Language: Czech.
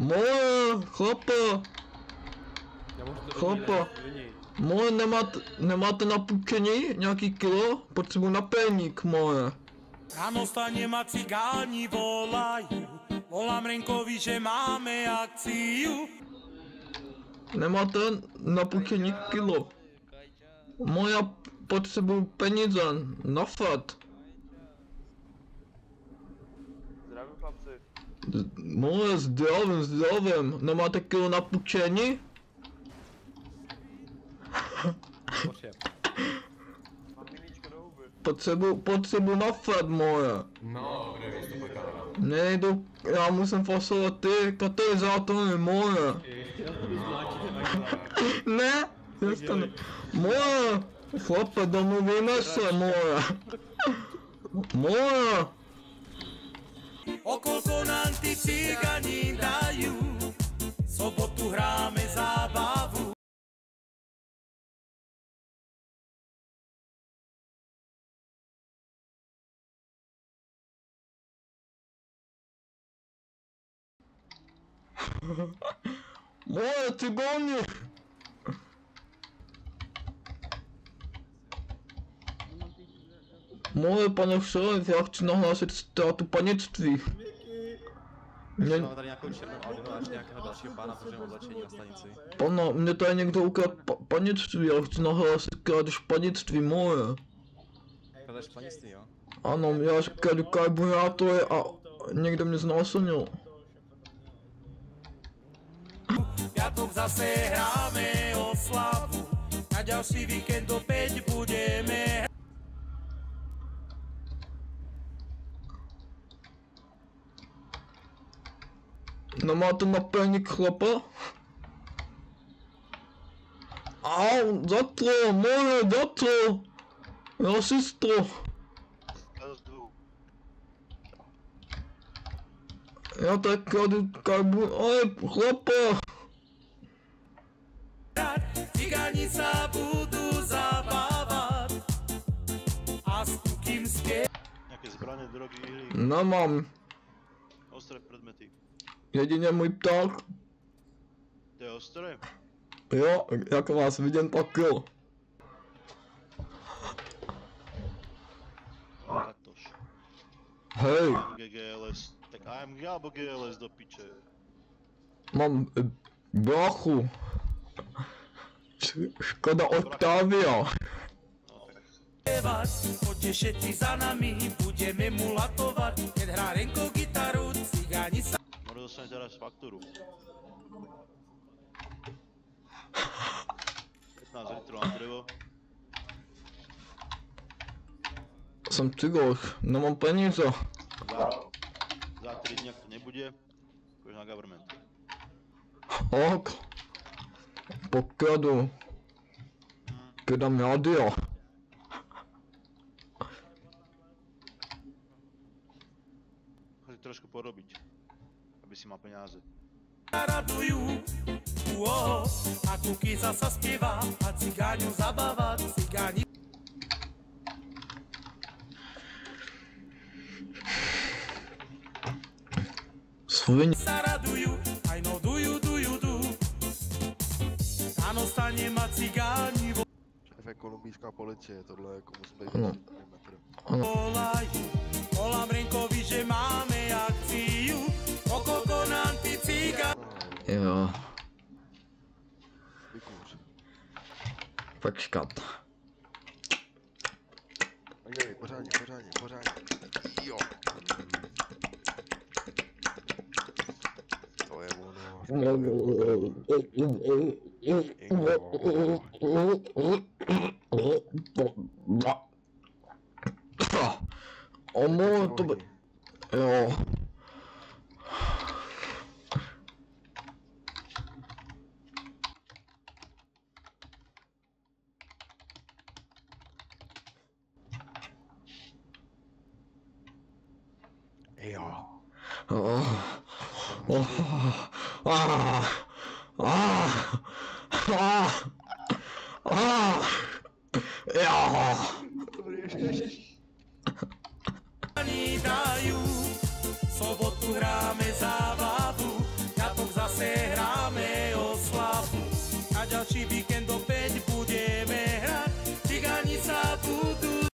Moje, chlapa. Chlapa. Moje, nemáte na půjčení nějaký kilo? Potřebuji napelník, moje. Ráno stanem a cigáni volajú, volám Renkovi, že máme akciu. Nemáte na půjčení kilo? Moje, potřebuji peníze, na fat. Zdravím, chlapci. Moje, zdravím. Nemáte kilo na půjčení? Mám miníčko do huby. Potřebuji na fat, moje. No, dobré, vystupuje kamera. Nejdu, já musím fasovat ty katalyzátory, moje. Ne, dostanu. Moje, chlape, domluvíme se, moje. Moje. Okolko nám tí cigani dajú, sobotu hráme zábavu. Moje, cigani. Moje, pane šéf, já chci nahlásit ztrátu panictví. Máme tady nějakou černou Audinu a ještě nějakého dalšího pána v oblečení na stanici. Pana, mě tady někdo ukradl panictví, já chci nahlásit krádež panictví, moje. Krádež panictví, jo? Ano, já kradu karburátory a někdo mě znásilnil. Piatok zase hráme oslavu, na ďalší víkend opäť budeme. Nemáte napelník, chlapa? Au, zatro, moje, zatro. Rasisto. Já tak kradu chlapa. Cigani sa budú zabávať a s kým spie. Nejaké zbraně, drogy, hry, Nemám. ostré predmety. Jedině můj pták. To je ostré? Jo, jak vás vidím, tak jo. Bartoš. Hej, GGLS. Tak AMG alebo GLS do piče. mám bráchu. Škoda Octavia. No tak. Poďte všetci za nami, budeme mu latovať, keď hrá Renko gitaru, cigani sa... Možno dostane teraz faktúru. 15 litrov na drevo. Jsem cigoš, nemám peníze. Za 3 dní, ak to nebude, pôjdeš na government. Ok. Pokradu. Kydám rádio. Chci trošku porobiť, aby si mal peniaze. radujú, a kukyza sa spieva a cigáňu zabáva, cigáni Svině. sa radujú, aj no dujú. Ráno stanem a cigáni Šéfe, kolumbijská policie, tohle jako musí být Ano. volajú. Volám Renkovi, že máme akciu, okolko nám tí cigáni. Jo, Vykouř. počkat. Dělej, pořádně. Jo. To je ono. Omlouvám to by... Jo. Jo. Dajú, sobotu hráme zábavu, piatok stačí